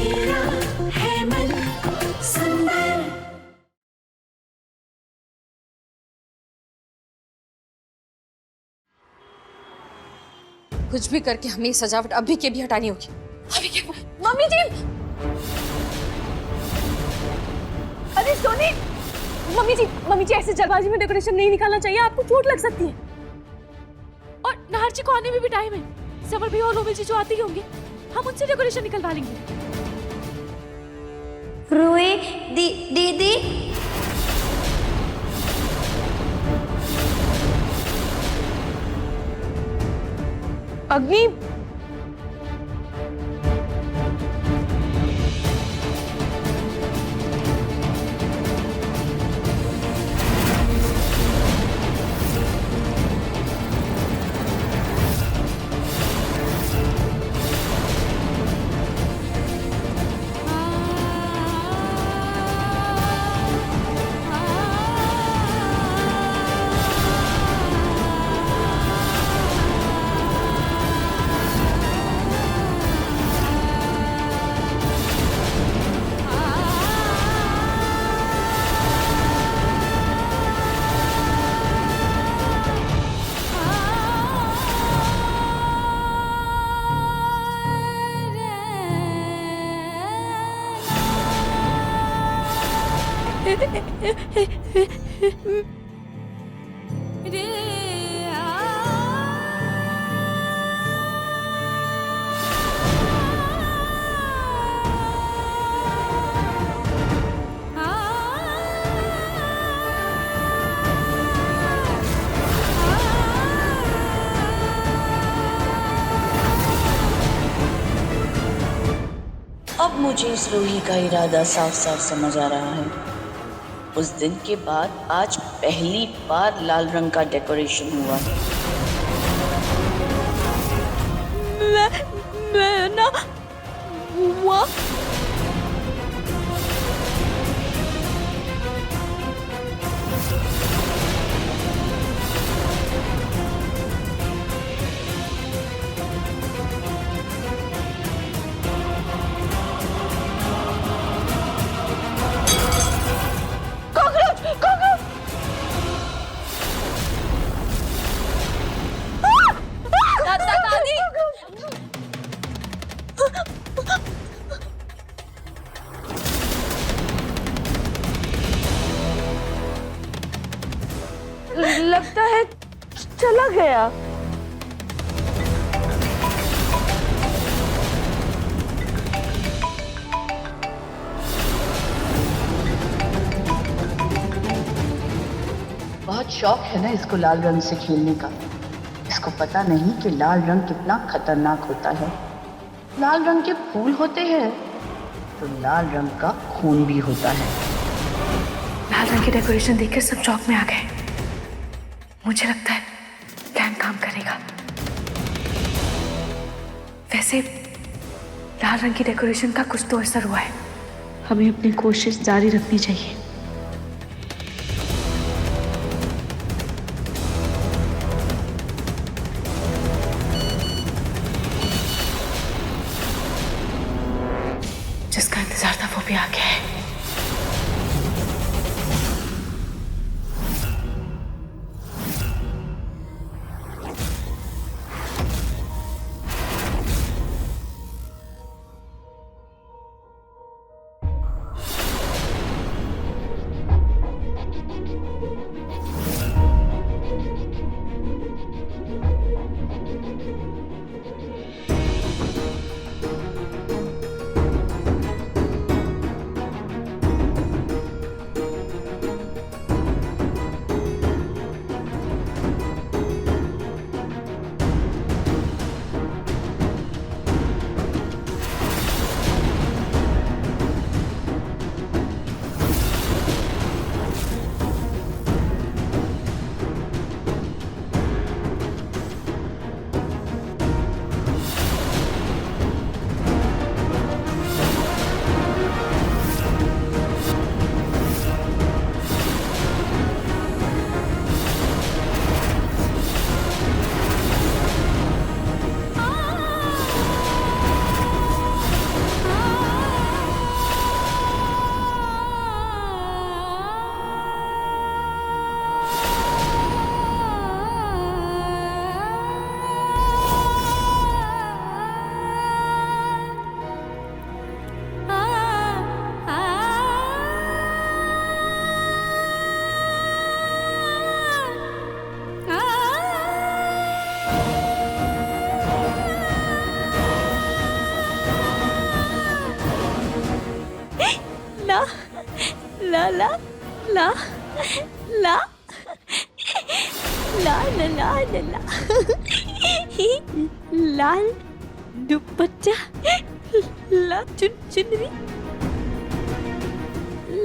मेरा है मन सुंदर। कुछ भी करके हमें ये सजावट अभी के भी हटानी होगी। अभी के मम्मी जी, अरे सोनी, मम्मी जी ऐसे जल्दबाजी में डेकोरेशन नहीं निकालना चाहिए, आपको चोट लग सकती है। और नाहर जी को आने में भी टाइम है। सबर भी और रोमिल जी जो आते ही होंगे, हम उनसे डेकोरेशन निकलवा लेंगे। रूही दीदी अग्नि, अब मुझे इस रूही का इरादा साफ साफ समझ आ रहा है। उस दिन के बाद आज पहली बार लाल रंग का डेकोरेशन हुआ। मैं ना हुआ लगता है चला गया। बहुत शौक है ना इसको लाल रंग से खेलने का। इसको पता नहीं कि लाल रंग कितना खतरनाक होता है। लाल रंग के फूल होते हैं तो लाल रंग का खून भी होता है। लाल रंग की डेकोरेशन देखकर सब चौक में आ गए। मुझे लगता है प्लान काम करेगा। वैसे लाल रंग की डेकोरेशन का कुछ तो असर हुआ है, हमें अपनी कोशिश जारी रखनी चाहिए। जिसका इंतजार था वो भी आ गया है। ला ला ला ला ला ला ला ला ला लाल दुपट्टा ला चुनरी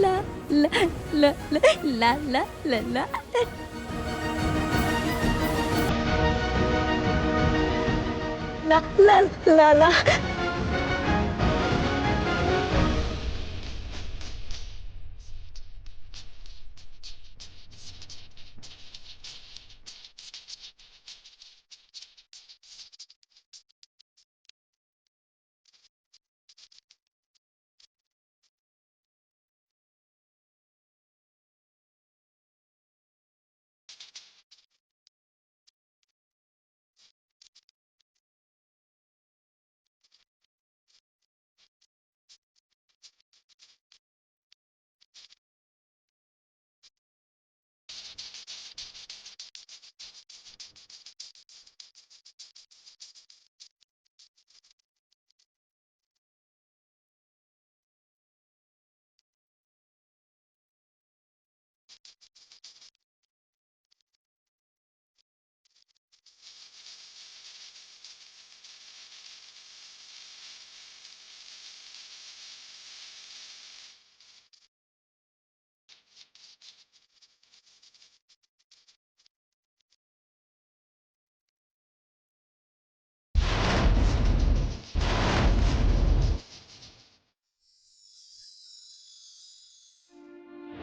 ला ला ला ला ला ला ला ला ला ला ला ला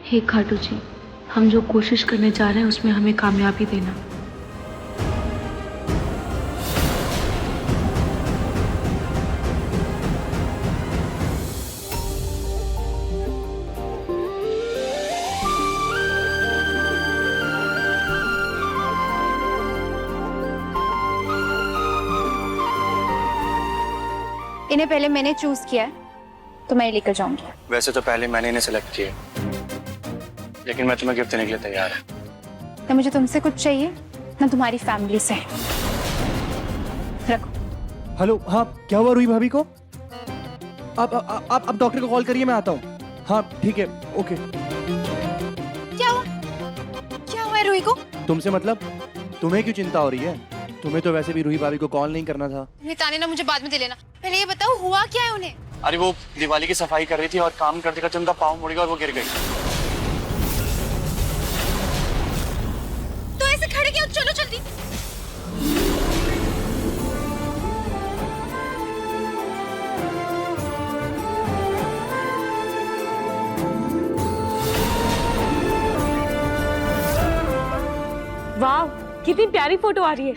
हे खाटू जी, हम जो कोशिश करने जा रहे हैं उसमें हमें कामयाबी देना। इन्हें पहले मैंने चूज किया है तो मैं लेकर जाऊंगी। वैसे तो पहले मैंने इन्हें सेलेक्ट किया, लेकिन मैं तुम्हें गिफ्ट देने के लिए तैयार है। ना मुझे तुमसे कुछ चाहिए ना तुम्हारी फैमिली से। रखो। हेलो, हाँ क्या हुआ रूही भाभी को? आप डॉक्टर को कॉल करिए, मैं आता हूँ। हाँ ठीक है, ओके। क्या हुआ रूही को? तुमसे मतलब? तुम्हें क्यों चिंता हो रही है? तुम्हें तो वैसे भी रूही भाभी को कॉल नहीं करना था। ताने ना मुझे बाद में दे लेना, पहले ये बताओ हुआ क्या है उन्हें? अरे वो दिवाली की सफाई कर रही थी और काम करते करते उनका पाँव मुड़ गया और वो गिर गई। तो ऐसे खड़े क्यों? चलो जल्दी। वाह, कितनी प्यारी फोटो आ रही है।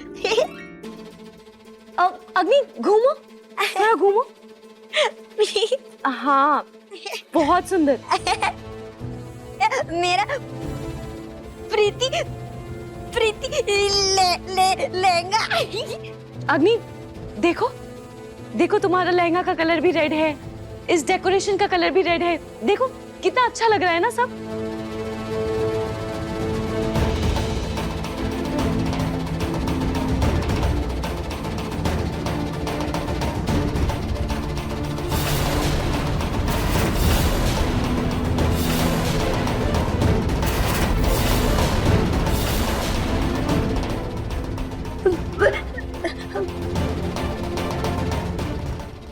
अग्नि घूमो, थोड़ा घूमो। हाँ, बहुत सुंदर। मेरा प्रीति लहंगा। अग्नि देखो, देखो तुम्हारा लहंगा का कलर भी रेड है, इस डेकोरेशन का कलर भी रेड है। देखो कितना अच्छा लग रहा है ना सब।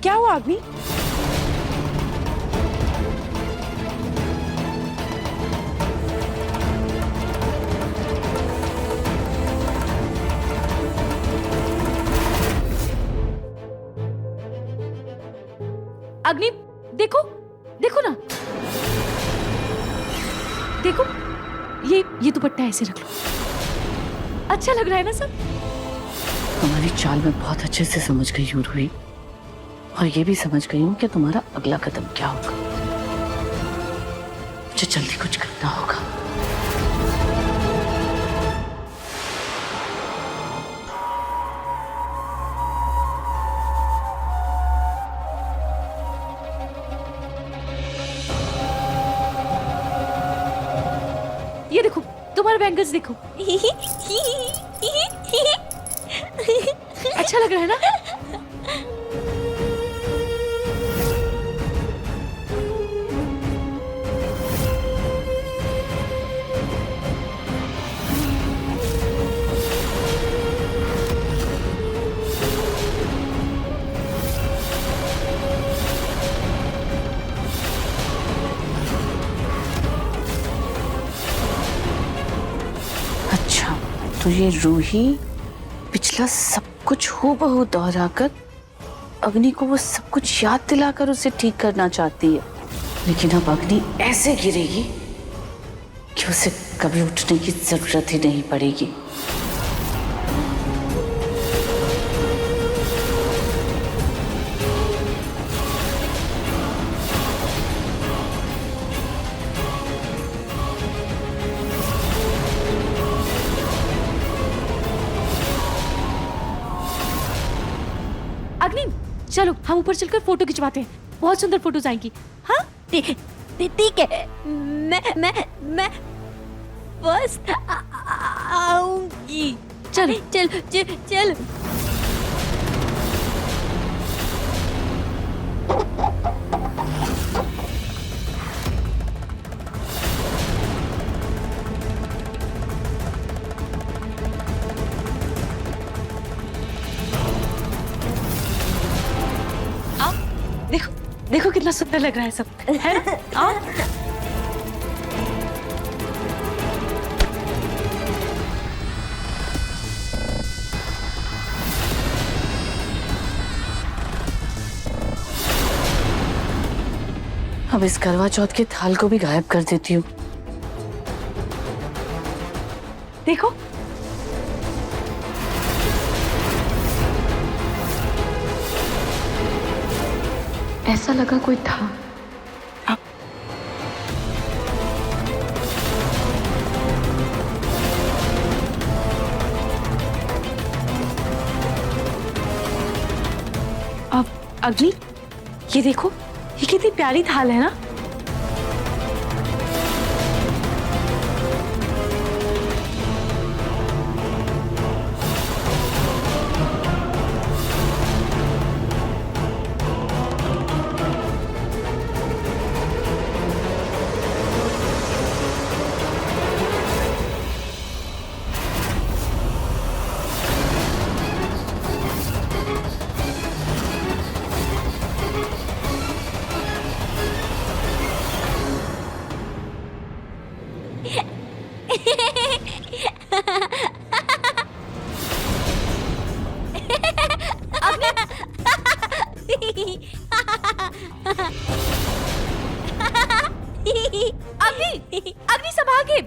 क्या हुआ अग्नि? अग्नि देखो, देखो ना, देखो ये दुपट्टा ऐसे रख लो। अच्छा लग रहा है ना सब? तुम्हारी चाल में बहुत अच्छे से समझ गई हूँ रूही, और ये भी समझ गई हूँ कि तुम्हारा अगला कदम क्या होगा। मुझे जल्दी कुछ करना होगा। ये देखो तुम्हारे बैंगल्स देखो। अच्छा लग रहा है ना? तो ये रूही पिछला सब कुछ हूबहू दोहराकर अग्नि को वो सब कुछ याद दिलाकर उसे ठीक करना चाहती है, लेकिन अब अग्नि ऐसे गिरेगी कि उसे कभी उठने की जरूरत ही नहीं पड़ेगी। अग्नि चलो हम ऊपर चलकर फोटो खिंचवाते हैं, बहुत सुंदर फोटोज आएंगी। हाँ ठीक है, मैं बस आऊंगी। चल चल चल चल। देखो देखो कितना सुंदर लग रहा है सब, है ना? आओ। अब इस करवा चौथ के थाल को भी गायब कर देती हूँ। देखो ऐसा लगा कोई था। अब अग्नि ये देखो, ये कितनी प्यारी थाल है ना। अग्नि अग्नि संभाल के।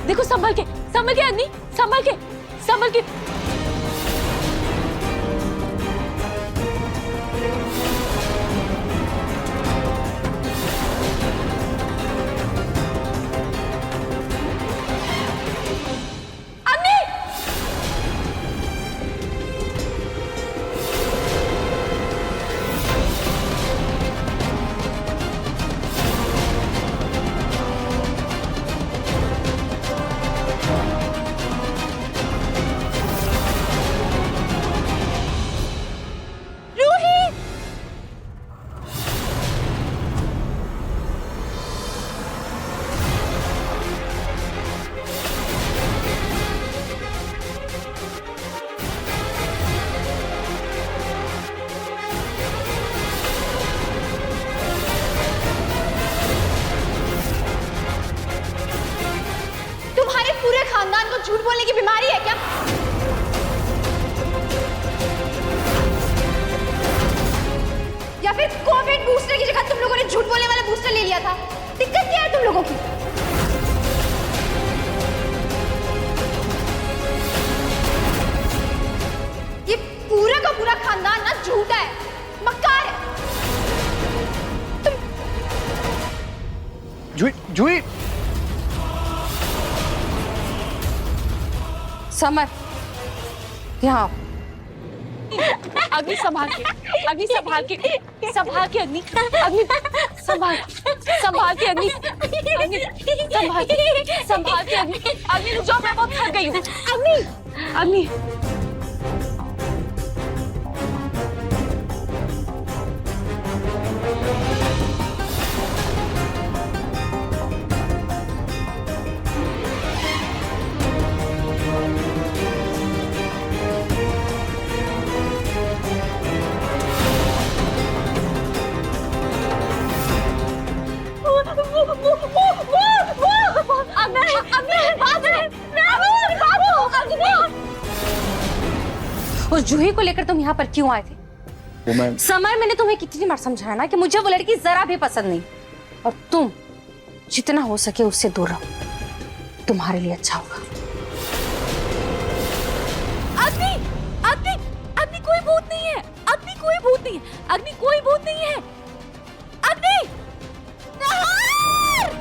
देखो संभल के अग्नि, संभल के। खानदान को झूठ बोलने की बीमारी है क्या? या फिर कोविड बूस्टर की जगह तुम लोगों ने झूठ बोलने वाला बूस्टर ले लिया था? दिक्कत क्या है तुम लोगों की? ये पूरा का पूरा खानदान ना झूठा है, मक्कार है। जूही समर यहाँ अग्नि संभाल के, अग्नि संभाल के, संभाल के अग्नि, अग्नि संभाल, संभाल के अग्नि, अग्नि संभाल के अग्नि, अग्नि रुक जाओ, मैं बहुत थक गई हूँ। अग्नि, अग्नि उस जूही को लेकर तुम यहाँ पर क्यों आए थे? वो मैं समय मैंने तुम्हें कितनी बार समझाया ना कि मुझे वो लड़की जरा भी पसंद नहीं, और तुम जितना हो सके उससे दूर रहो, तुम्हारे लिए अच्छा होगा। अग्नि, अग्नि, अग्नि कोई भूत नहीं है, अग्नि कोई भूत नहीं है, अग्नि कोई भूत नहीं है, अग्नि! नाहर!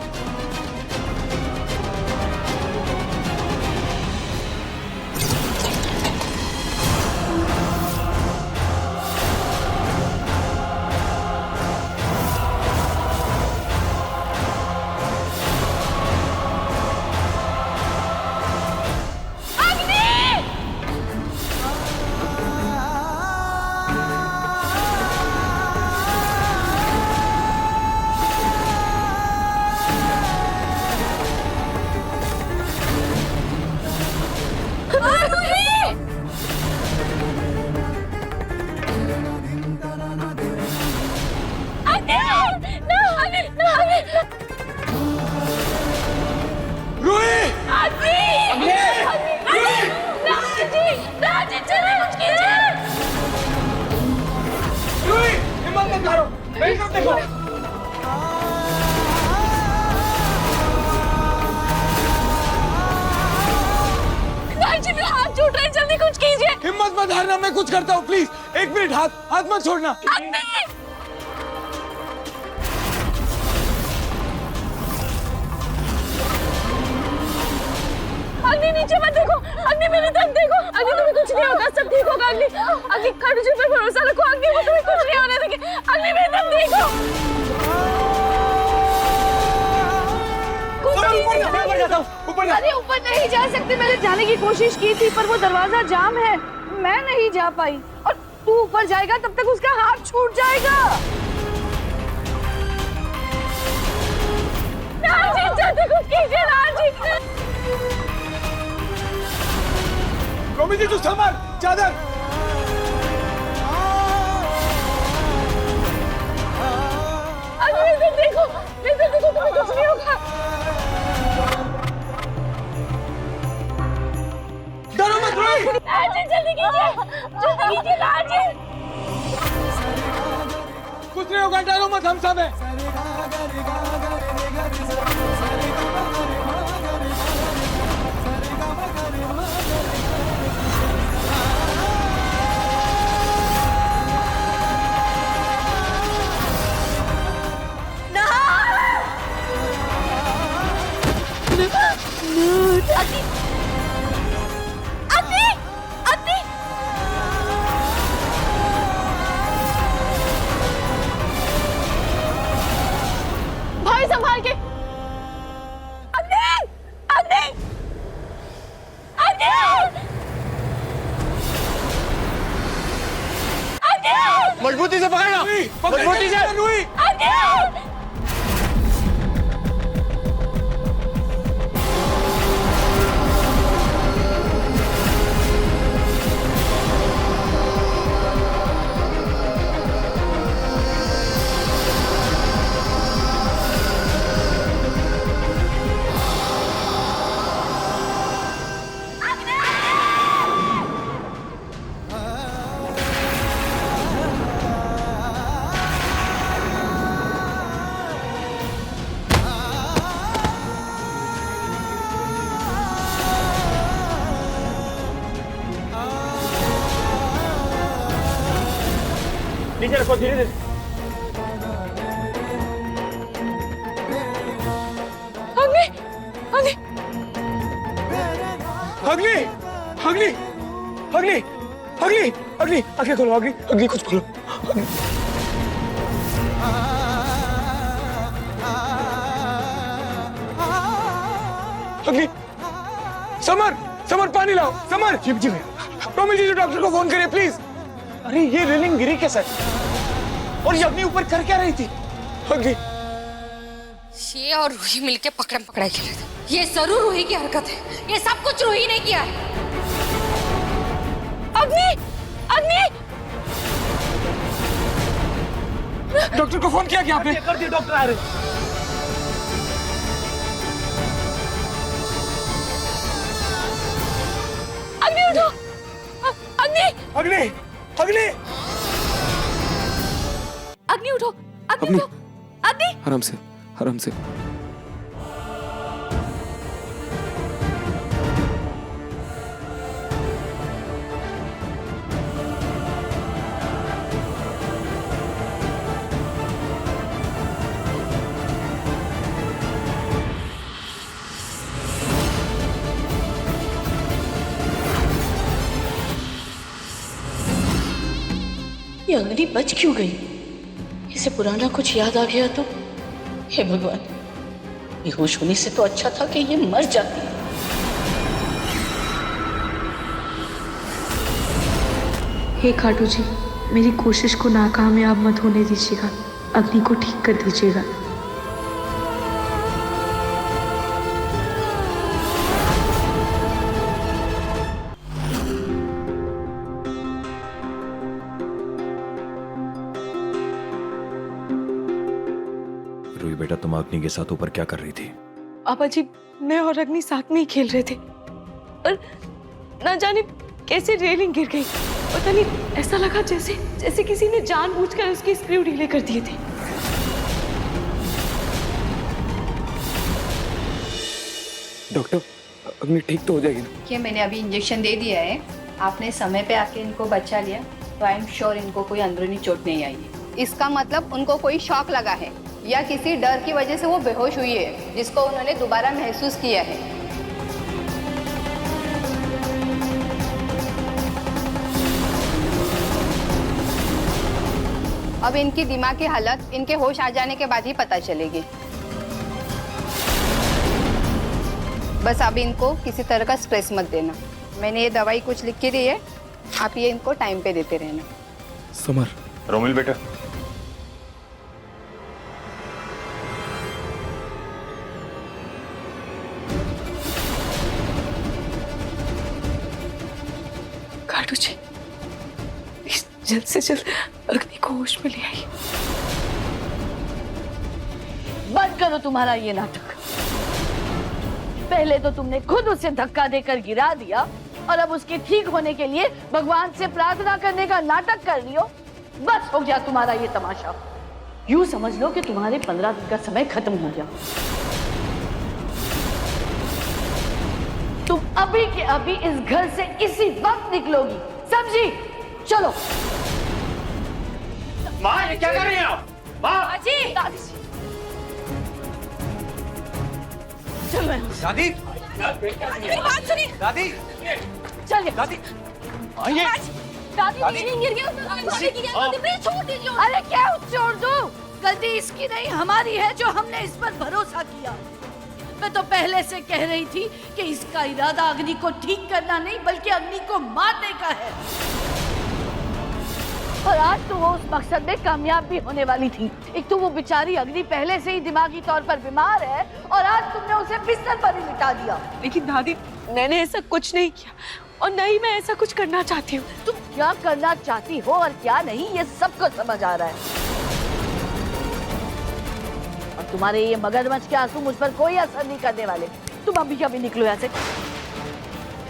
हिम्मत मत हारना, मैं कुछ करता हूँ, प्लीज 1 मिनट, हाथ मत छोड़ना। अग्नि नीचे मत देखो, अग्नि मेरी तरफ देखो, अग्नि तुम्हें कुछ नहीं होगा, सब ठीक होगा। अग्नि, अग्नि खाटू जी पे भरोसा रखो, अग्नि वो तुम्हें कुछ नहीं होने देंगे। अग्नि मेरी तरफ देखो। अरे ऊपर नहीं जा सकते, मैंने जाने की कोशिश की थी पर वो दरवाजा जाम है, मैं नहीं जा पाई। और तू ऊपर जाएगा तब तक उसका हाथ छूट जाएगा। जल्दी कुछ कीजिए लालजी। रोमी जी, तू संभाल चादर। अग्नि इधर देखो, तुम्हें कुछ नहीं होगा। डरो मत रोई। लालजी जल्दी कीजिए लालजी। कुछ नहीं होगा, डरो मत, हम सब हैं। भाई संभाल के। मजबूती से पकड़ना, मजबूती से। नीचे रखो, धीरे धीरे। अग्नि, अग्नि, अग्नि, अग्नि, अग्नि, अग्नि, आंखें खोलो, अग्नि, अग्नि कुछ खोलो। अग्नि, समर पानी लाओ, समर। जी जी टॉमी जी, डॉक्टर को फोन करिए प्लीज। अरे ये रेलिंग गिरी कैसे? और ये अग्नि ऊपर कर क्या रही थी? अग्नि, ये और रूही मिलके पकड़म पकड़ाई खेले थे। ये जरूर रूही की हरकत है, ये सब कुछ रूही ने किया है। अग्नि, डॉक्टर को फोन किया क्या आपने? कर दिया, डॉक्टर आ रहे। अग्नि उठो, अग्नि अग्नि अग्नि अग्नि उठो, अग्नि अग्नि। उठो, अग्नि। आराम से आराम से। ये अग्नि बच क्यों गई? इसे पुराना कुछ याद आ गया तो? हे भगवान, बेहोश होने से तो अच्छा था कि ये मर जाती। हे खाटू जी, मेरी कोशिश को नाकामयाब मत होने दीजिएगा, अग्नि को ठीक कर दीजिएगा। रूही बेटा, तुम अग्नि के साथ ऊपर क्या कर रही थी? पापा जी, मैं और अग्नि साथ में ही खेल रहे थे और ना जाने कैसे रेलिंग गिर गई। पता नहीं, ऐसा लगा जैसे जैसे किसी ने जानबूझकर उसके स्क्रू ढीले कर दिए थे। डॉक्टर, अग्नि ठीक तो हो जाएगी ना? कि मैंने अभी इंजेक्शन दे दिया है, आपने समय पे आके इनको बचा लिया, तो आई एम श्योर इनको कोई अंदरूनी चोट नहीं आई है। इसका मतलब उनको कोई शॉक लगा है या किसी डर की वजह से वो बेहोश हुई है, जिसको उन्होंने दोबारा महसूस किया है। अब इनकी दिमाग की हालत इनके होश आ जाने के बाद ही पता चलेगी। बस अब इनको किसी तरह का स्ट्रेस मत देना। मैंने ये दवाई कुछ लिख के दी है, आप ये इनको टाइम पे देते रहना। समर। रोमिल बेटा, खाटू जी, प्लीज जल्द से जल्द अग्नि को होश में ले आइए। बंद करो तुम्हारा ये नाटक। पहले तो तुमने खुद उसे धक्का देकर गिरा दिया और अब उसके ठीक होने के लिए भगवान से प्रार्थना करने का नाटक कर रही हो। बस हो गया तुम्हारा ये तमाशा। यूं समझ लो कि तुम्हारे 15 दिन का समय खत्म हो गया। तुम अभी के अभी इस घर से इसी वक्त निकलोगी, समझी? चलो। माँ ये क्या कर रही हैं आप? माँ! जी, चलो दादी, बात सुनिए। दादी, चलिए। दादी, दादी रेलिंग गिर गई, छोड़ दीजिए। अरे क्या छोड़ दूं? गलती इसकी नहीं हमारी है जो हमने इस पर भरोसा किया। मैं तो पहले से कह रही थी कि इसका इरादा अग्नि को ठीक करना नहीं बल्कि अग्नि को मारने का है। और आज तो वो उस मकसद में कामयाब भी होने वाली थी। एक तो वो बेचारी अग्नि पहले से ही दिमागी तौर पर बीमार है और आज तुमने उसे बिस्तर पर ही लिटा दिया। लेकिन दादी, मैंने ऐसा कुछ नहीं किया और न ही मैं ऐसा कुछ करना चाहती हूँ। तुम क्या करना चाहती हो और क्या नहीं, ये सबको समझ आ रहा है। और तुम्हारे ये मगरमच्छ के आंसू मुझ पर कोई असर नहीं करने वाले। तुम अभी अभी निकलो यहाँ से।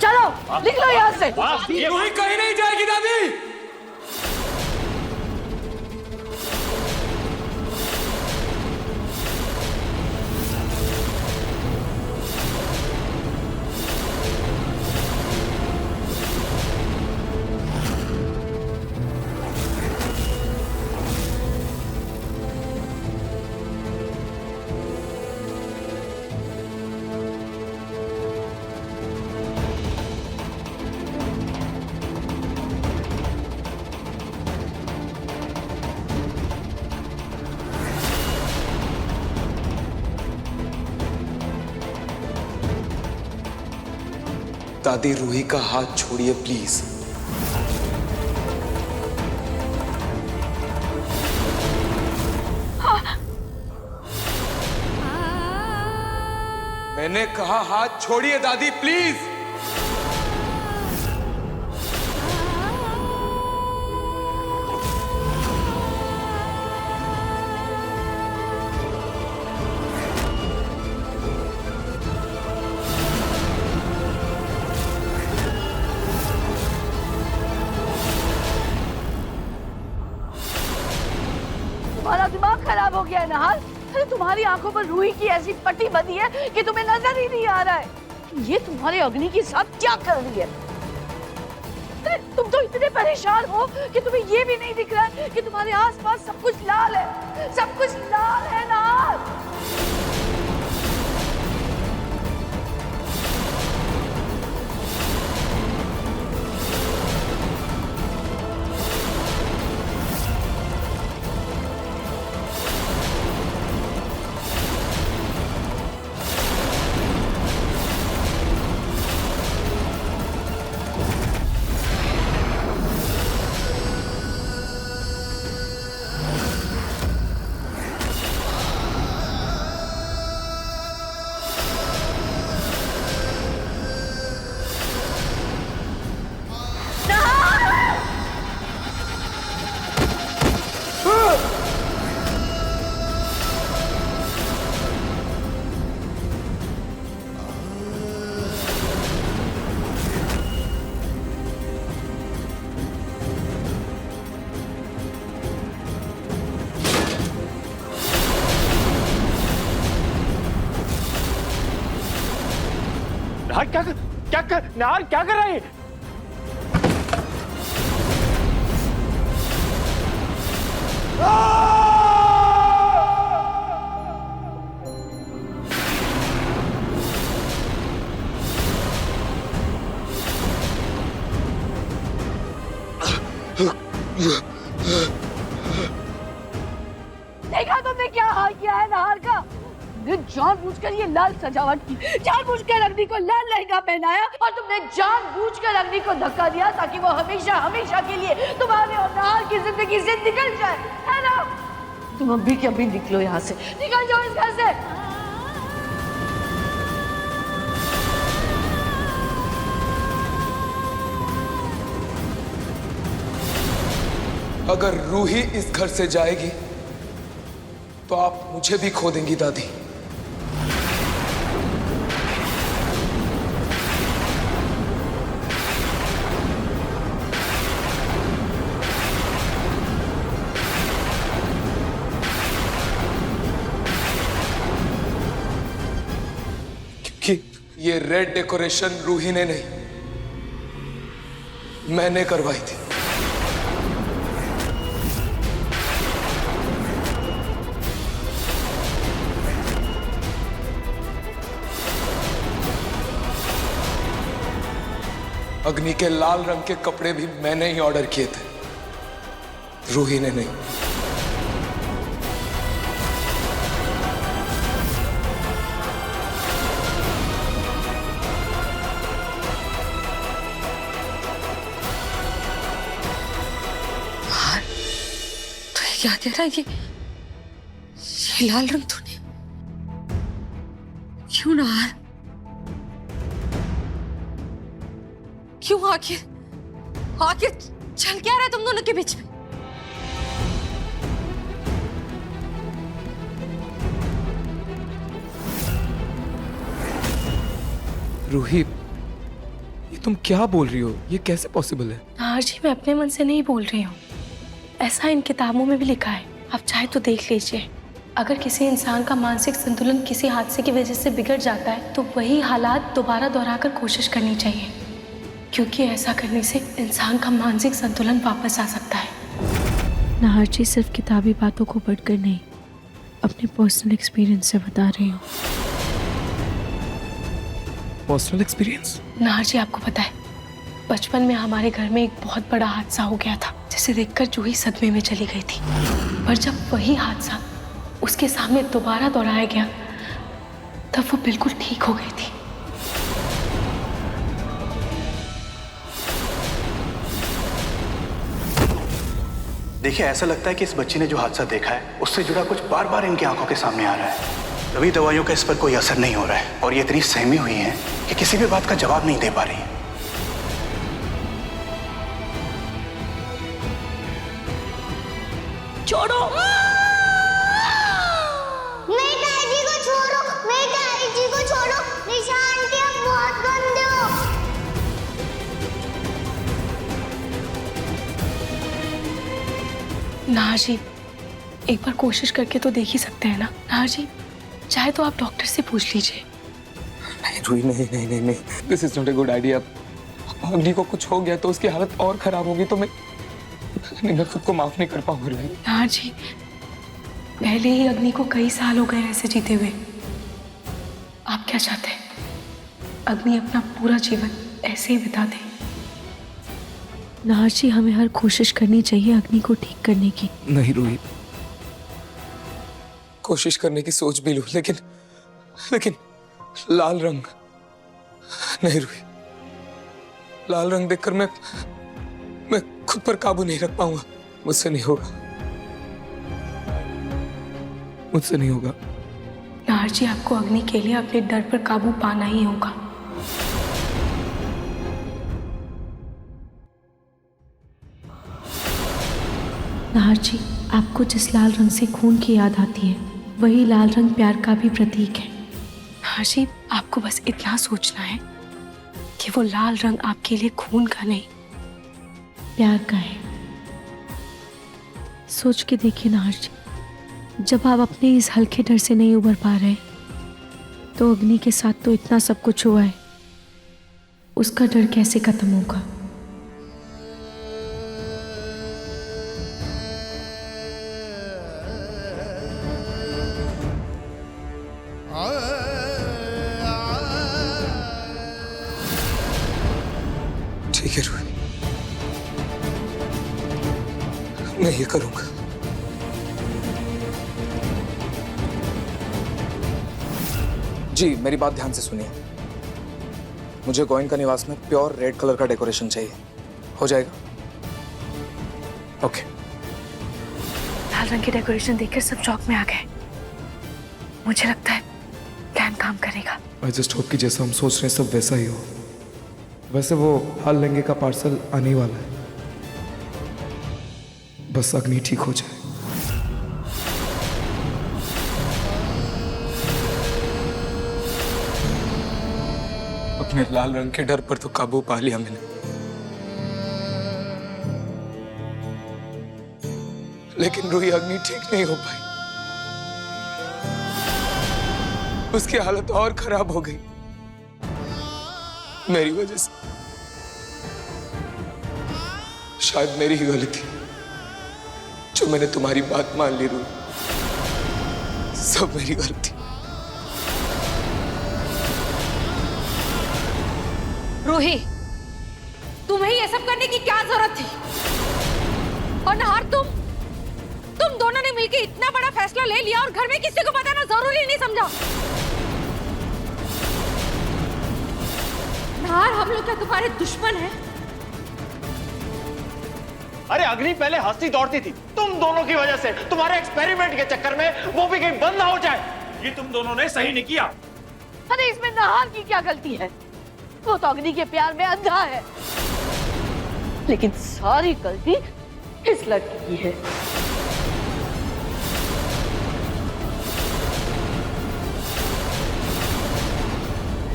चलो निकलो यहाँ से। रूही कहीं नहीं जाएगी दादी। दादी, रूही का हाथ छोड़िए प्लीज। मैंने कहा हाथ छोड़िए दादी प्लीज। है नहार? अरे तुम्हारी आंखों पर रूही की ऐसी पट्टी बंधी है कि तुम्हें नजर ही नहीं आ रहा है कि ये तुम्हारे अग्नि के साथ क्या कर रही है। अरे तुम तो इतने परेशान हो कि तुम्हें ये भी नहीं दिख रहा है कि तुम्हारे आसपास सब कुछ लाल है, सब कुछ लाल है नहार। नार क्या कर रहा है? देखा तुमने क्या हाल किया है नहार का? जानबूझकर ये लाल सजावट की, जानबूझकर अग्नि को लाल लहंगा पहनाया और तुमने जानबूझकर अग्नि को धक्का दिया ताकि वो हमेशा हमेशा के लिए तुम्हारे और नहार की जिंदगी से निकल जाए, है ना? तुम अभी के अभी निकलो यहाँ से, निकल जाओ इस घर से। अगर रूही इस घर से जाएगी तो आप मुझे भी खो देंगी दादी। क्योंकि ये रेड डेकोरेशन रूही ने नहीं, मैंने करवाई थी। अग्नि के लाल रंग के कपड़े भी मैंने ही ऑर्डर किए थे, रूही ने नहीं। तो ये क्या कह रहा है? ये लाल रंग तूने क्यों नहार? क्यों? आखिर चल क्या रहा है तुम दोनों के बीच में? रूही, ये तुम क्या बोल रही हो? ये कैसे पॉसिबल है? नहार जी, मैं अपने मन से नहीं बोल रही हूँ, ऐसा इन किताबों में भी लिखा है, आप चाहे तो देख लीजिए। अगर किसी इंसान का मानसिक संतुलन किसी हादसे की वजह से बिगड़ जाता है तो वही हालात दोबारा दोहराकर कोशिश करनी चाहिए, क्योंकि ऐसा करने से इंसान का मानसिक संतुलन वापस आ सकता है। नहार जी, सिर्फ किताबी बातों को पढ़कर नहीं, अपने पर्सनल एक्सपीरियंस से बता रही हूँ। Personal experience? नहार जी, आपको पता है, बचपन में हमारे घर में एक बहुत बड़ा हादसा हो गया था, जिसे देखकर जूही सदमे में चली गई थी। पर जब वही हादसा उसके सामने दोबारा दोहराया गया तब वो बिल्कुल ठीक हो गई थी। देखिए, ऐसा लगता है कि इस बच्ची ने जो हादसा देखा है उससे जुड़ा कुछ बार बार इनकी आंखों के सामने आ रहा है। तभी दवाइयों का इस पर कोई असर नहीं हो रहा है और ये इतनी सहमी हुई है कि किसी भी बात का जवाब नहीं दे पा रही है। छोड़ो, मेरी दादी को छोड़ो, मेरी दादी को छोड़ो, निशा आंटी आप बहुत गंदे हो। नहार जी, एक बार कोशिश करके तो देख ही सकते हैं ना। नाहर जी, चाहे तो आप डॉक्टर से पूछ लीजिए। नहीं रूही, नहीं नहीं नहीं नहीं, this is not a good idea. अग्नि को कुछ हो गया तो उसकी हालत और खराब होगी, तो मैं खुद को माफ नहीं कर पाऊंगा रूही। नाहर जी, पहले ही अग्नि को कई साल हो गए ऐसे जीते हुए। आप क्या चाहते हैं? अग्नि अपना पूरा जीवन ऐसे ही बिता दे। नाहर जी, हमें हर कोशिश करनी चाहिए अग्नि को ठीक करने की। नहीं रूही, कोशिश करने की सोच भी लूं, लेकिन लाल रंग नहीं रूही। लाल रंग देखकर मैं खुद पर काबू नहीं रख पाऊंगा। मुझसे नहीं होगा, मुझसे नहीं होगा। नाहर जी, आपको अग्नि के लिए अपने डर पर काबू पाना ही होगा। नाहर जी, आपको जिस लाल रंग से खून की याद आती है, वही लाल रंग प्यार का भी प्रतीक है। नाहर जी, आपको बस इतना सोचना है कि वो लाल रंग आपके लिए खून का नहीं, प्यार का है। सोच के देखिए नाहर जी, जब आप अपने इस हल्के डर से नहीं उबर पा रहे, तो अग्नि के साथ तो इतना सब कुछ हुआ है, उसका डर कैसे खत्म होगा? ठीक है रूही, मैं ये करूंगा। जी मेरी बात ध्यान से सुनिए, मुझे गोइन का निवास में प्योर रेड कलर का डेकोरेशन चाहिए। हो जाएगा? ओके। लाल रंग की डेकोरेशन देखकर सब चौक में आ गए। मुझे लगता है प्लान काम करेगा। आई जस्ट होप कि जैसा हम सोच रहे हैं सब वैसा ही हो। वैसे वो लाल लहंगे का पार्सल आने वाला है, बस अग्नि ठीक हो जाए। अपने लाल रंग के डर पर तो काबू पा लिया मैंने, लेकिन रूही अग्नि ठीक नहीं हो पाई। उसकी हालत और खराब हो गई मेरी वजह से। शायद मेरी ही गलती जो मैंने तुम्हारी बात मान ली रूही, सब मेरी गलती। रूही, तुम्हें ये सब करने की क्या जरूरत थी? और नाहर, तुम दोनों ने मिलकर इतना बड़ा फैसला ले लिया और घर में किसी को बताना जरूरी नहीं समझा। नाहर, हम लोग क्या तुम्हारे दुश्मन हैं? अरे अग्नि पहले हंसती दौड़ती थी, तुम दोनों की वजह से, तुम्हारे एक्सपेरिमेंट के चक्कर में वो भी कहीं बंद ना हो जाए। ये तुम दोनों ने सही नहीं किया। अरे इसमें नाहर की क्या गलती है? वो तो अग्नि के प्यार में अंधा है, लेकिन सारी गलती इस लड़की की है।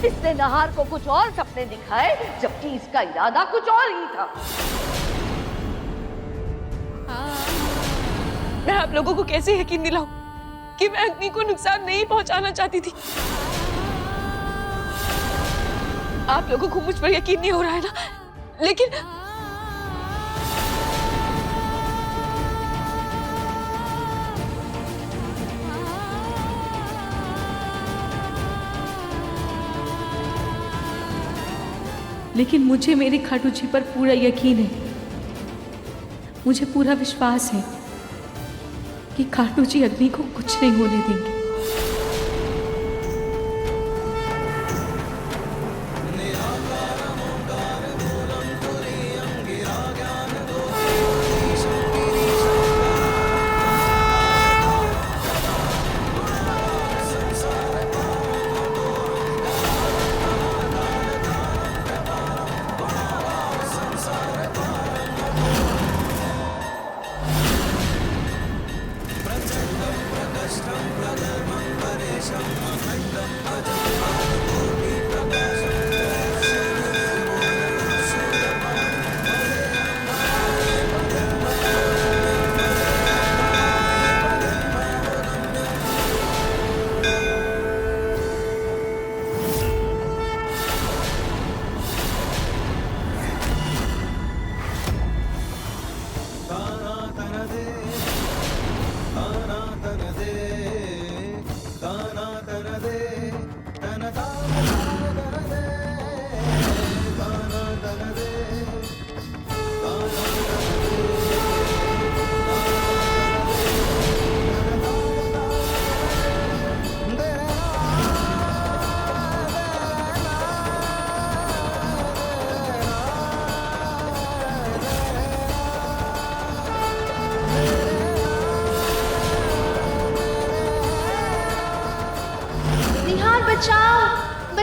इसने नाहर को कुछ और सपने दिखाए, जबकि इसका इरादा कुछ और ही था। मैं आप लोगों को कैसे यकीन दिलाऊं कि मैं अग्नि को नुकसान नहीं पहुंचाना चाहती थी? आप लोगों को मुझ पर यकीन नहीं हो रहा है ना? लेकिन मुझे मेरे खाटू जी पर पूरा यकीन है। मुझे पूरा विश्वास है कि खाटू जी अग्नि को कुछ नहीं होने देंगे।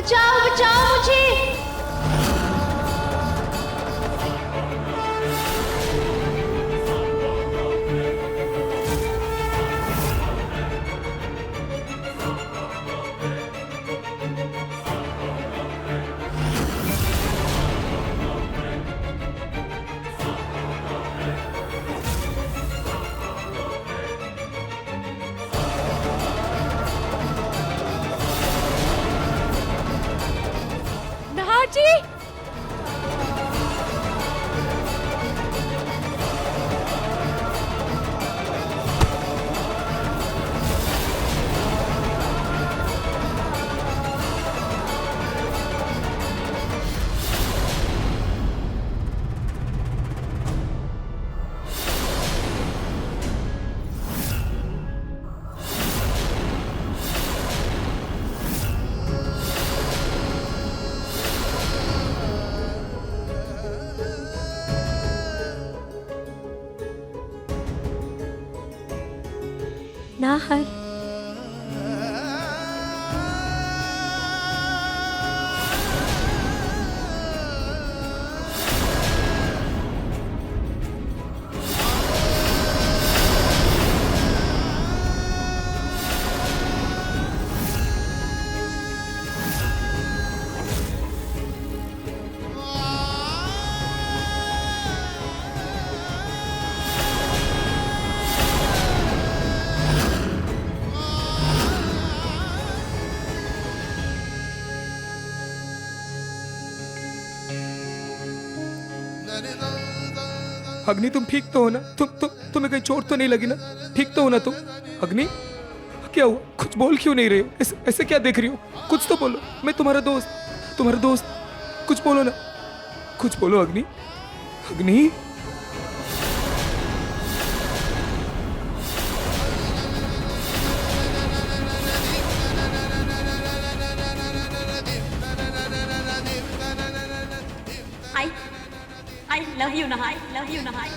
बचाओ बचाओ मुझे। नाहर जी, नाहर, अग्नि तुम ठीक तो हो ना? तुम्हें कहीं चोट तो नहीं लगी ना? ठीक तो हो ना तुम? अग्नि क्या हुआ? कुछ बोल क्यों नहीं रहे हो? ऐसे क्या देख रही हो? कुछ तो बोलो। मैं तुम्हारा दोस्त, कुछ बोलो ना, कुछ बोलो अग्नि। अग्नि I love you, Nahai. Love you, Nahai.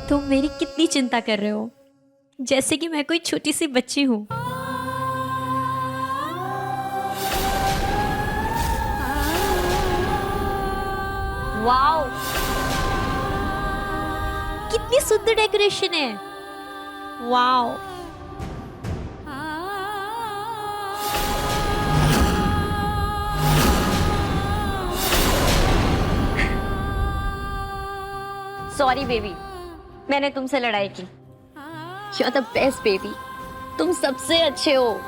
तुम मेरी कितनी चिंता कर रहे हो, जैसे कि मैं कोई छोटी सी बच्ची हूँ। वाओ, कितनी सुंदर डेकोरेशन है। वाओ, सॉरी बेबी, मैंने तुमसे लड़ाई की। You are the best baby, तुम सबसे अच्छे हो।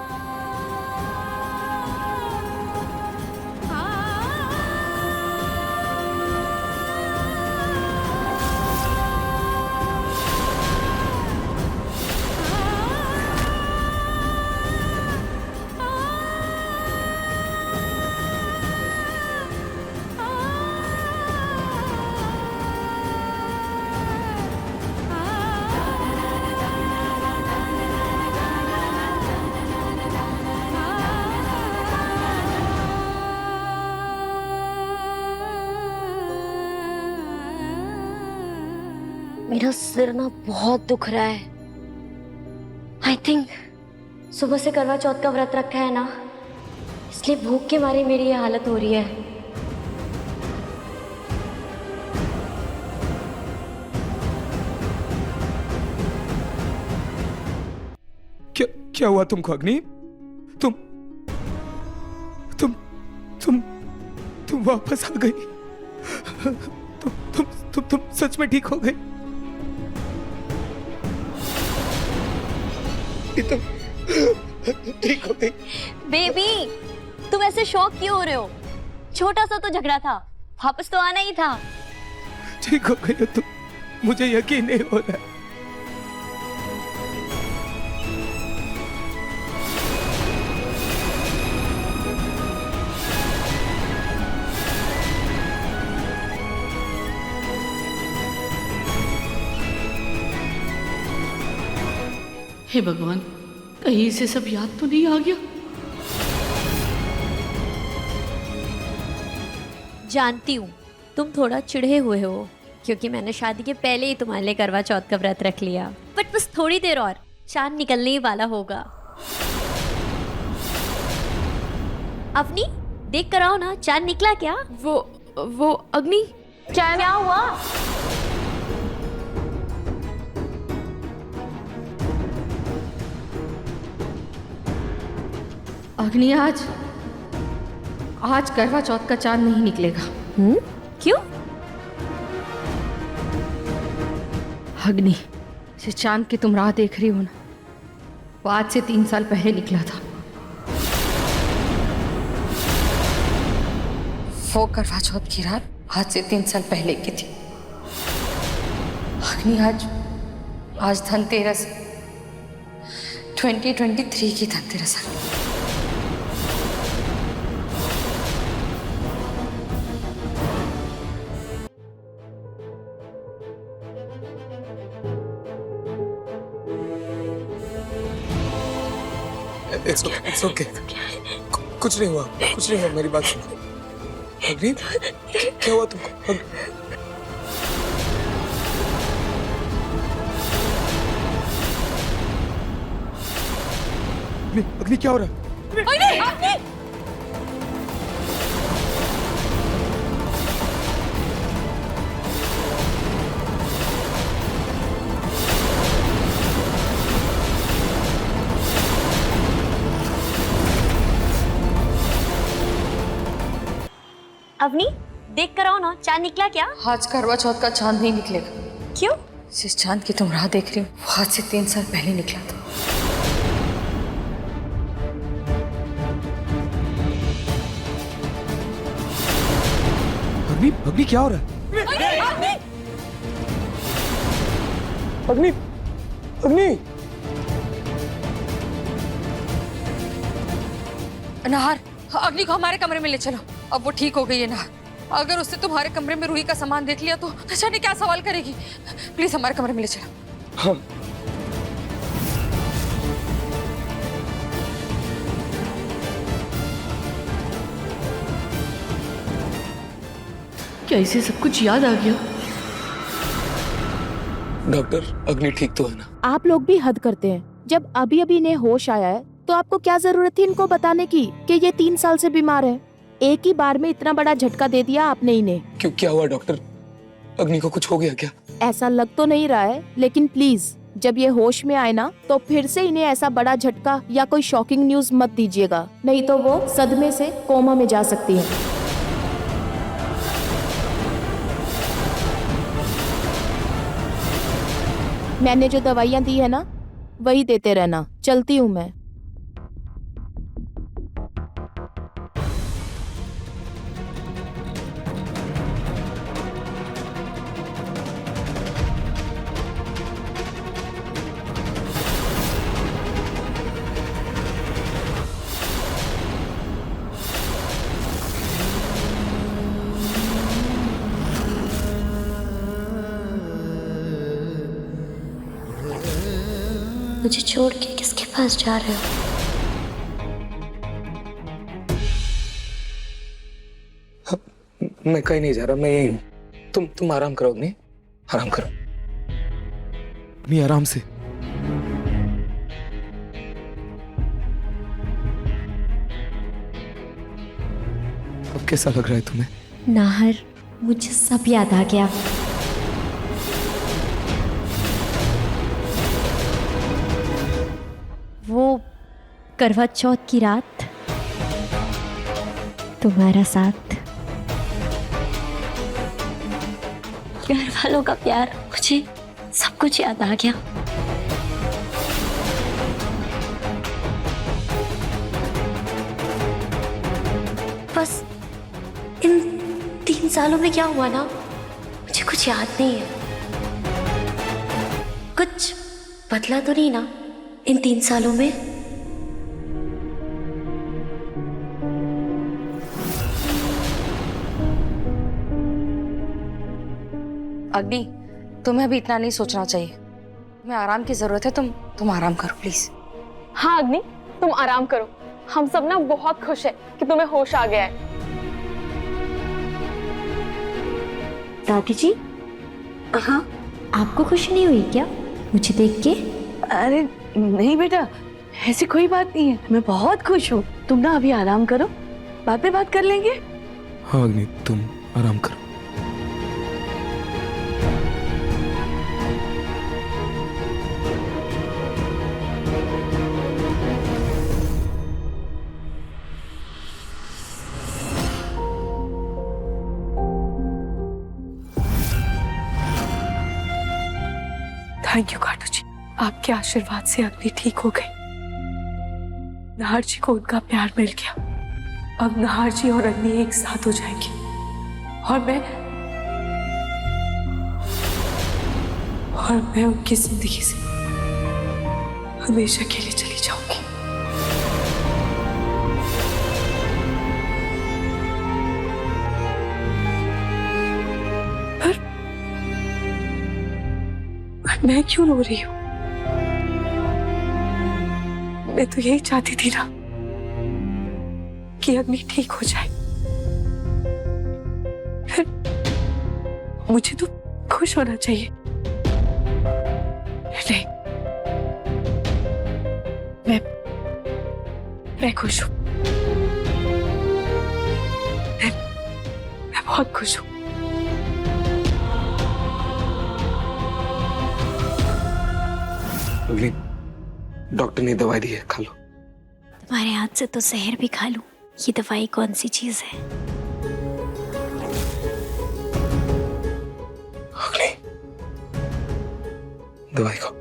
मेरा सिर ना बहुत दुख रहा है। आई थिंक सुबह से करवा चौथ का व्रत रखा है ना, इसलिए भूख के मारे मेरी ये हालत हो रही है। क्या हुआ तुमको अग्नि? तुम वापस आ गई? तुम सच में ठीक हो गई? तुम ठीक हो गई? बेबी, तुम ऐसे शॉक क्यों हो रहे हो? छोटा सा तो झगड़ा था, वापस तो आना ही था। ठीक हो गई हो तुम? मुझे यकीन नहीं हो रहा। हे भगवान, कहीं से सब याद तो नहीं आ गया। जानती हूँ तुम थोड़ा चिढ़े हुए हो क्योंकि मैंने शादी के पहले ही तुम्हारे लिए करवा चौथ का व्रत रख लिया, बट बस थोड़ी देर और चांद निकलने ही वाला होगा। अवनी, देख कर आओ ना, चांद निकला क्या? वो अग्नि, क्या हुआ? अग्नि, आज करवा चौथ का चांद नहीं निकलेगा। क्यों? अग्नि, जिस चांद की तुम राह देख रही हो ना, वो आज से 3 साल पहले निकला था। वो करवा चौथ की रात आज से 3 साल पहले की थी। अग्नि, आज धनतेरस, 2023 की धनतेरस है। It's okay. कुछ नहीं हुआ, मेरी बात सुनो। अग्नि, क्या हुआ तुमको? अग्नि, क्या हो रहा है? अवनी, देख कर आओ ना, चांद निकला क्या? आज करवा चौथ का चांद नहीं निकलेगा। क्यों? जिस चांद की तुम राह देख रही हो, वो आज से 3 साल पहले निकला था। अग्नि, क्या हो रहा है? अग्नि, नहार, अग्नि को हमारे कमरे में ले चलो। अब वो ठीक हो गई है नहार। अगर उसने तुम्हारे कमरे में रूही का सामान देख लिया तो जाने क्या सवाल करेगी। प्लीज हमारे कमरे में ले चलो। हाँ। क्या इसे सब कुछ याद आ गया? डॉक्टर, अग्नि ठीक तो है ना? आप लोग भी हद करते हैं। जब अभी अभी इन्हें होश आया है तो आपको क्या जरूरत थी इनको बताने की कि ये 3 साल से बीमार है? एक ही बार में इतना बड़ा झटका दे दिया आपने इन्हें। क्यों, क्या हुआ डॉक्टर? अग्नि को कुछ हो गया क्या? ऐसा लग तो नहीं रहा है, लेकिन प्लीज जब ये होश में आए ना तो फिर से इन्हें ऐसा बड़ा झटका या कोई शॉकिंग न्यूज मत दीजिएगा, नहीं तो वो सदमे से कोमा में जा सकती है। मैंने जो दवाइयाँ दी है ना वही देते रहना। चलती हूँ मैं। मुझे छोड़ के किसके पास जा रहे हो? मैं कहीं नहीं जा रहा, मैं यही हूँ। तुम आराम करो अग्नि, आराम करो। अग्नि, आराम से। अब कैसा लग रहा है तुम्हें? नाहर, मुझे सब याद आ गया। वो करवा चौथ की रात, तुम्हारा साथ, घर वालों का प्यार, मुझे सब कुछ याद आ गया। बस इन 3 सालों में क्या हुआ ना, मुझे कुछ याद नहीं है। कुछ बदला तो नहीं ना इन 3 सालों में? अग्नि, तुम्हें अभी इतना नहीं सोचना चाहिए। तुम्हें आराम की जरूरत है, तुम आराम करो प्लीज। हाँ अग्नि, तुम आराम करो। हम सब ना बहुत खुश है कि तुम्हें होश आ गया है। दादी जी, हाँ आपको खुशी नहीं हुई क्या मुझे देख के? अरे नहीं बेटा, ऐसी कोई बात नहीं है, मैं बहुत खुश हूँ। तुम ना अभी आराम करो, बाद में बात कर लेंगे। हाँ अग्नि, तुम आराम करो। थैंक यू काटू जी, आपके आशीर्वाद से अग्नि ठीक हो गई। नाहर जी को उनका प्यार मिल गया। अब नाहर जी और अग्नि एक साथ हो जाएंगे और मैं उनकी जिंदगी से हमेशा के लिए चली जाऊंगी। पर मैं क्यों रो रही हूं? मैं तो यही चाहती थी ना कि अग्नि ठीक हो जाए। फिर मुझे तो खुश होना चाहिए। नहीं, मैं खुश हूं। मैं बहुत खुश हूं। अग्नि, डॉक्टर ने दवाई दी है, खा लो। तुम्हारे हाथ से तो जहर भी खा लूं। ये दवाई कौन सी चीज है? अग्नि, दवाई खाओ।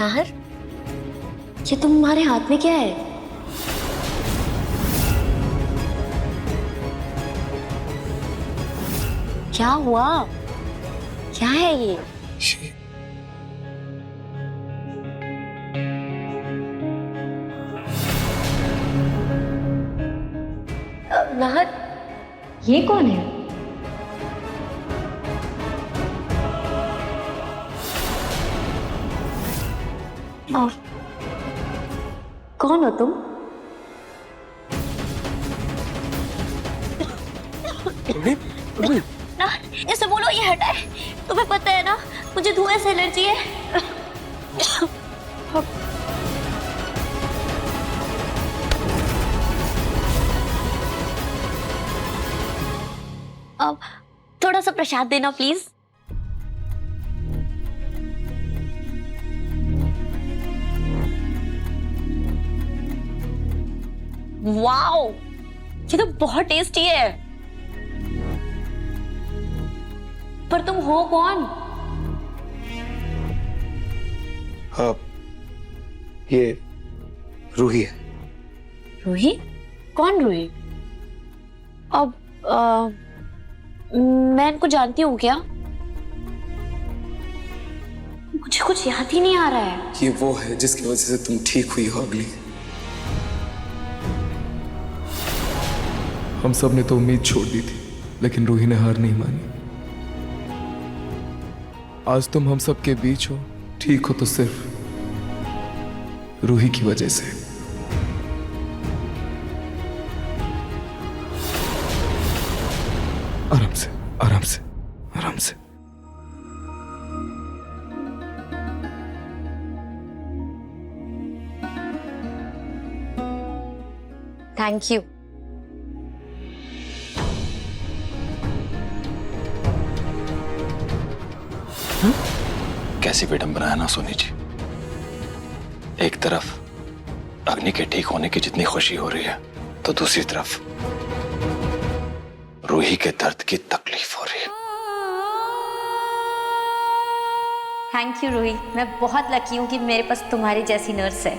नाहर, ये तुम्हारे हाथ में क्या है? क्या हुआ? क्या है ये? नाहर, ये कौन है? और कौन हो तुम? नाहर, इसे बोलो ये हटाए। तुम्हें पता है ना, मुझे धुएं से एलर्जी है। अब थोड़ा सा प्रसाद देना प्लीज। वाओ, ये तो बहुत टेस्टी है। पर तुम हो कौन? हाँ, ये रूही है। रूही? कौन रूही? अब मैं इनको जानती हूँ क्या? मुझे कुछ याद ही नहीं आ रहा है। ये वो है जिसकी वजह से तुम ठीक हुई हो अगली। हम सब ने तो उम्मीद छोड़ दी थी, लेकिन रूही ने हार नहीं मानी। आज तुम हम सब के बीच हो, ठीक हो तो सिर्फ रूही की वजह से। आराम से, आराम से, आराम से। Thank you. कैसी विडंबना है ना सोनी जी। एक तरफ अग्नि के ठीक होने की जितनी खुशी हो रही है, तो दूसरी तरफ रूही के दर्द की तकलीफ हो रही है। थैंक यू रूही, मैं बहुत लकी हूँ कि मेरे पास तुम्हारी जैसी नर्स है।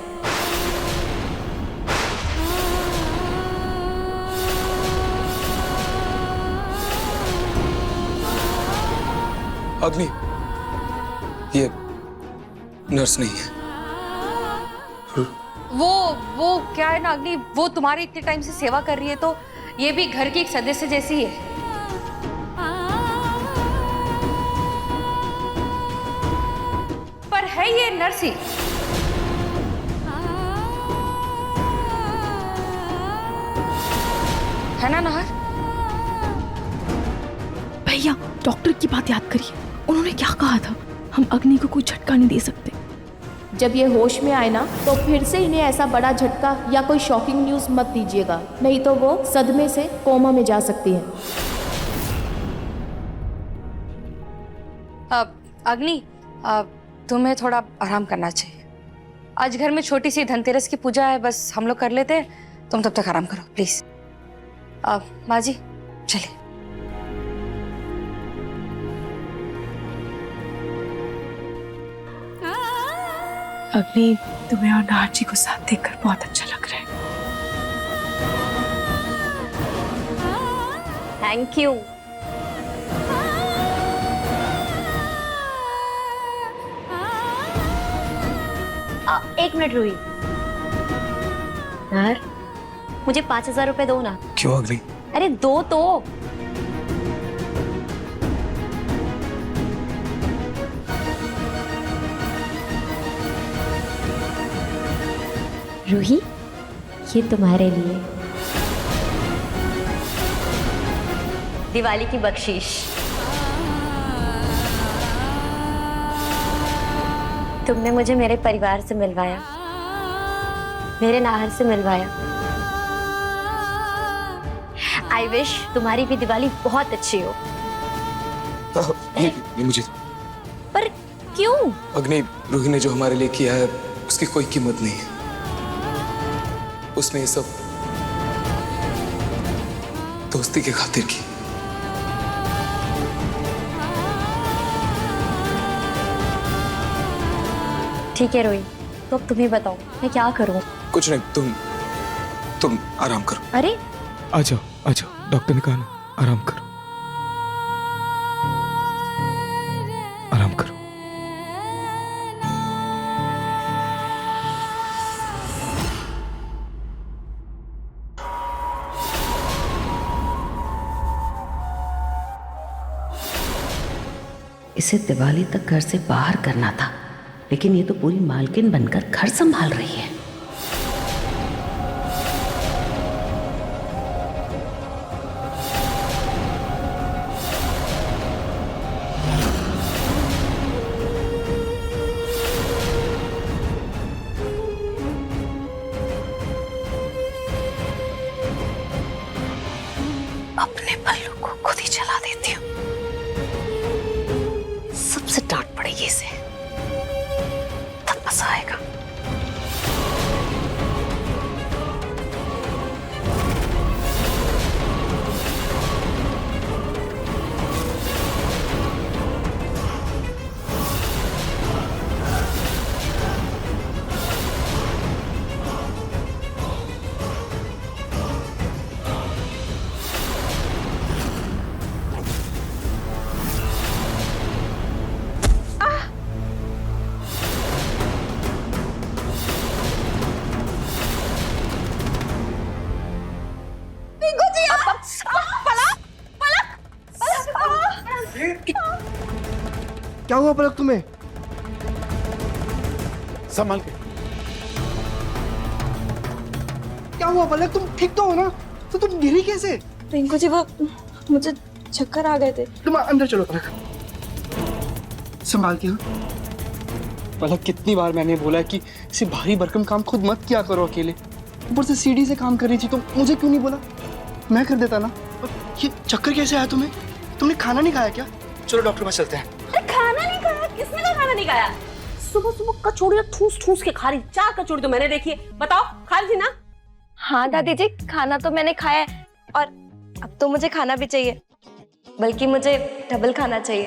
अग्नि, ये नर्स नहीं है। वो क्या है ना अग्नि, वो तुम्हारी इतने टाइम से सेवा कर रही है, तो ये भी घर की एक सदस्य जैसी है। पर है ये नर्सी। है ना नाहर? भैया डॉक्टर की बात याद करिए, उन्होंने क्या कहा था? हम अग्नि को कोई झटका नहीं दे सकते। जब ये होश में आए ना तो फिर से इन्हें ऐसा बड़ा झटका या कोई शॉकिंग न्यूज़ मत दीजिएगा, नहीं तो वो सदमे से कोमा में जा सकती है। अग्नि, तुम्हें थोड़ा आराम करना चाहिए। आज घर में छोटी सी धनतेरस की पूजा है, बस हम लोग कर लेते हैं, तुम तब तक आराम करो प्लीज। माँ जी चलिए। अग्नि, तुम्हें और नाहर जी को साथ देखकर बहुत अच्छा लग रहा है। Thank you. एक मिनट रूही। नाहर, मुझे 5,000 रुपए दो ना। क्यों अग्नि? अरे दो तो। रूही, ये तुम्हारे लिए दिवाली की बख्शीश। तुमने मुझे मेरे परिवार से मिलवाया, मेरे नाहर से मिलवाया। आई विश तुम्हारी भी दिवाली बहुत अच्छी हो। नहीं, मुझे पर क्यों? अग्नि, रूही ने जो हमारे लिए किया है उसकी कोई कीमत नहीं है। उसने ये सब दोस्ती के खातिर की। ठीक है रोही, तो अब तुम ही बताओ मैं क्या करूं? कुछ नहीं, तुम आराम करो। अरे आ जाओ, डॉक्टर ने कहा ना, आराम करो, आराम करो। इसे दिवाली तक घर से बाहर करना था, लेकिन ये तो पूरी मालकिन बनकर घर संभाल रही है। अपने पल्लू को खुद ही चला देती हूँ, सबसे डांट पड़ेगी इसे, तब मजा आएगा। क्या हुआ पलक तुम्हें? संभाल के। क्या हुआ पलक, तुम ठीक तो हो ना? तो तुम गिरी कैसे? पिंकू जी, वो मुझे चक्कर आ गए थे। तुम अंदर चलो पलक, संभाल के। पलक, कितनी बार मैंने बोला है कि ऐसे भारी भरकम काम खुद मत किया करो अकेले। ऊपर से सीढ़ी से काम कर रही थी, तो मुझे क्यों नहीं बोला? मैं कर देता ना। ये चक्कर कैसे आया तुम्हें? तुमने खाना नहीं खाया क्या? चलो डॉक्टर के पास चलते हैं। खाना नहीं खाया? किसने कहा खाना नहीं खाया? सुबह सुबह कचौड़ियाँ ठूस ठूस के खा रही। 4 कचौड़ी तो मैंने देखी है। बताओ, खा रही थी ना? हाँ दादी जी, खाना तो मैंने खाया है, और अब तो मुझे खाना भी चाहिए, बल्कि मुझे डबल खाना चाहिए।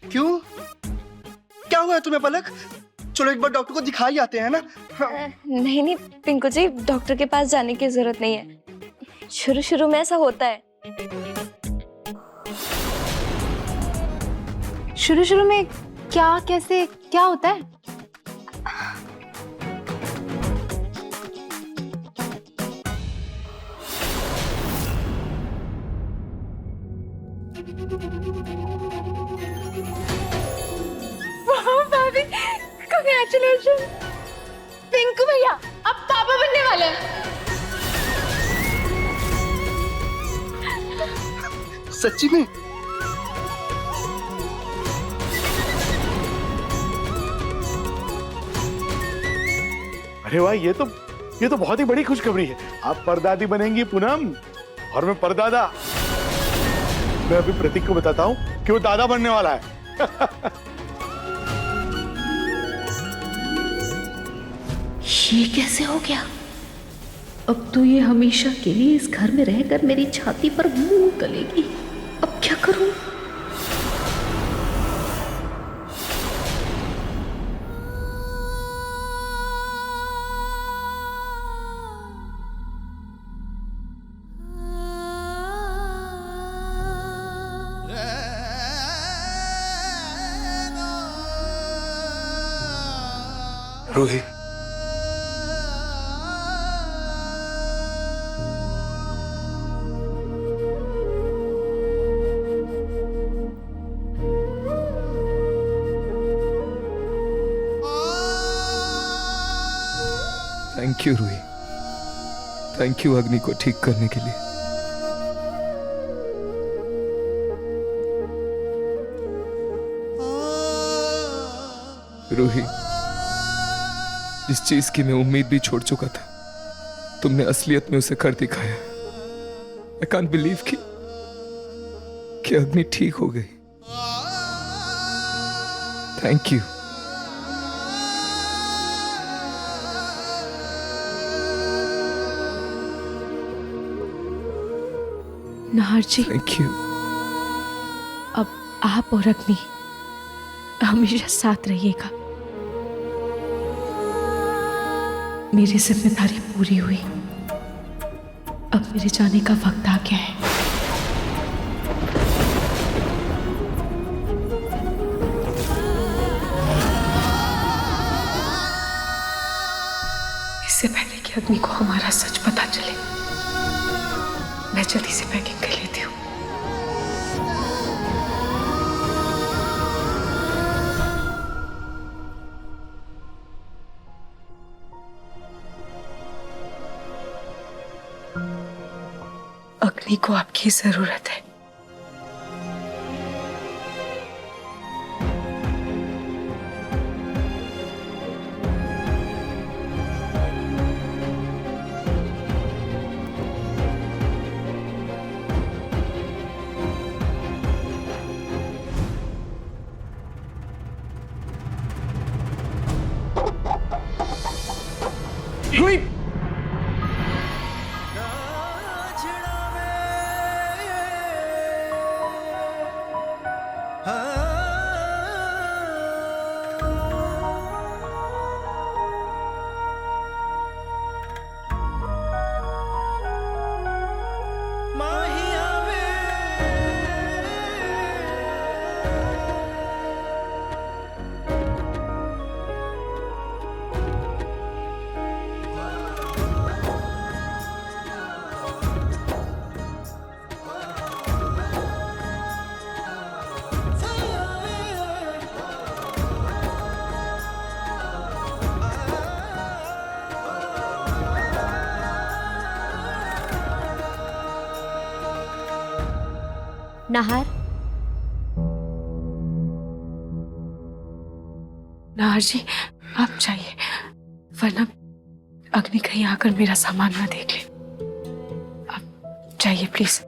क्यों? क्या हुआ है तुम्हें पलक? चलो एक बार डॉक्टर को दिखा ही आते हैं ना। हाँ। नहीं नहीं पिंकू जी, डॉक्टर के पास जाने की जरूरत नहीं है। शुरू शुरू में ऐसा होता है। शुरू शुरू में क्या, कैसे, क्या होता है? भाभी, कांग्रेचुलेशन। पिंकू भैया अब पापा बनने वाले हैं। सच्ची में? अरे वाह, ये तो बहुत ही बड़ी खुशखबरी है। आप परदादी बनेंगी पूनम, और मैं परदादा। मैं अभी प्रतीक को बताता हूँ कि वो दादा बनने वाला है। ये कैसे हो गया? अब तो ये हमेशा के लिए इस घर में रहकर मेरी छाती पर मुंह तलेगी। अब क्या करूं? Ruhi, thank you Ruhi, thank you Agni को ठीक करने के लिए। रूही, जिस चीज की मैं उम्मीद भी छोड़ चुका था, तुमने असलियत में उसे कर दिखाया। आई कांट बिलीव कि अग्नि ठीक हो गई। Thank you. Nahar ji, thank you. अब आप और अग्नि हमेशा साथ रहिएगा। मेरी जिम्मेदारी पूरी हुई, अब मेरे जाने का वक्त आ गया है। इससे पहले कि अग्नि को हमारा सच पता चले, मैं जल्दी से पैकिंग कर लेती हूँ। अग्नि को आपकी जरूरत है। रूही, नाहर, नाहर जी, आप जाइए, वरना अग्नि कहीं आकर मेरा सामान ना देख ले। आप जाइए प्लीज।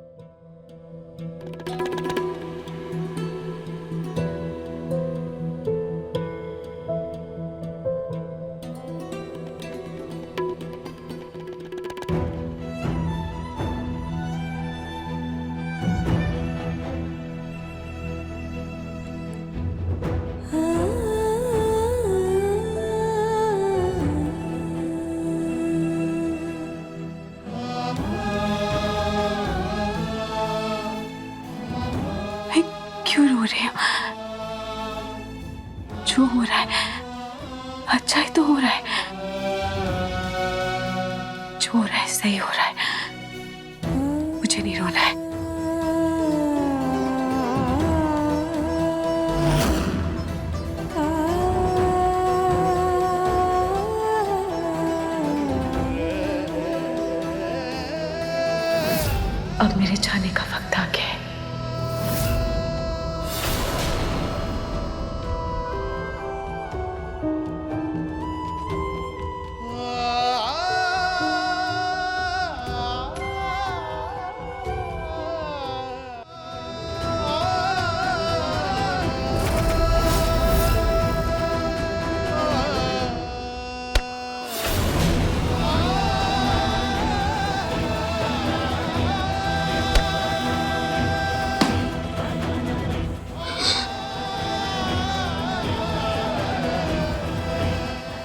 क्यों रो रहे हो? जो हो रहा है अच्छा ही तो हो रहा है। जो हो रहा है सही हो रहा है। मुझे नहीं रोना है। अब मेरे जाने का वक्त आ गया है।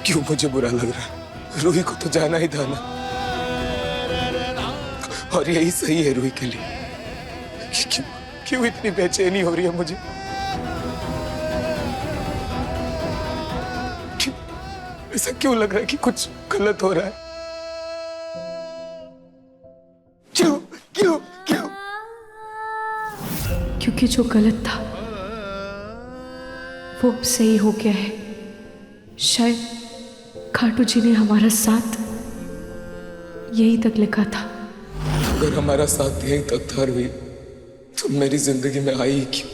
क्यों मुझे बुरा लग रहा है? रूही को तो जाना ही था ना, और यही सही है रूही के लिए। क्यों क्यों इतनी बेचैनी हो रही है मुझे? ऐसा क्यों लग रहा है कि कुछ गलत हो रहा है? क्यों क्यों क्यों? क्योंकि जो गलत था वो अब सही हो गया है। शायद खाटू जी ने हमारा साथ यहीं तक लिखा था। अगर हमारा साथ यहीं तक था रूही, तो मेरी जिंदगी में आई क्यों?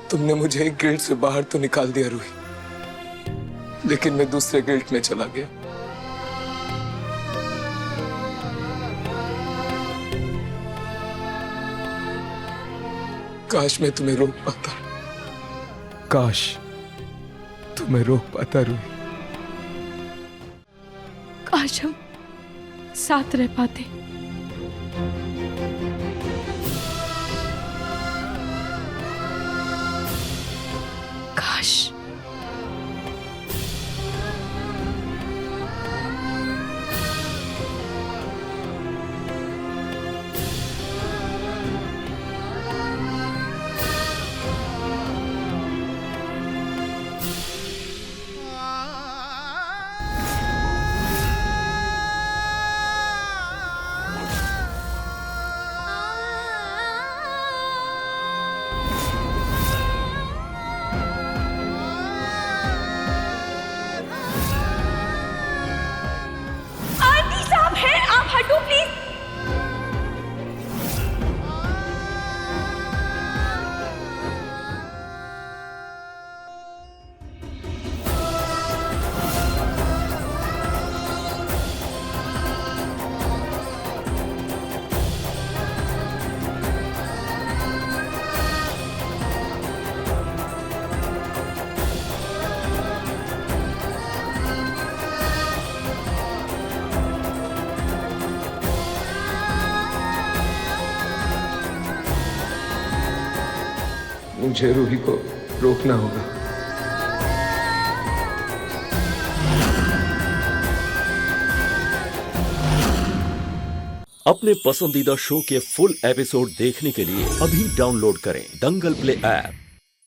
तुमने मुझे एक गिल्ट से बाहर तो निकाल दिया रूही, लेकिन मैं दूसरे गिल्ट में चला गया। काश मैं तुम्हें रोक पाता, काश तुम्हें रोक पाता रूही। काश हम साथ रह पाते। काश। मुझे रूही को रोकना होगा। अपने पसंदीदा शो के फुल एपिसोड देखने के लिए अभी डाउनलोड करें दंगल प्ले ऐप।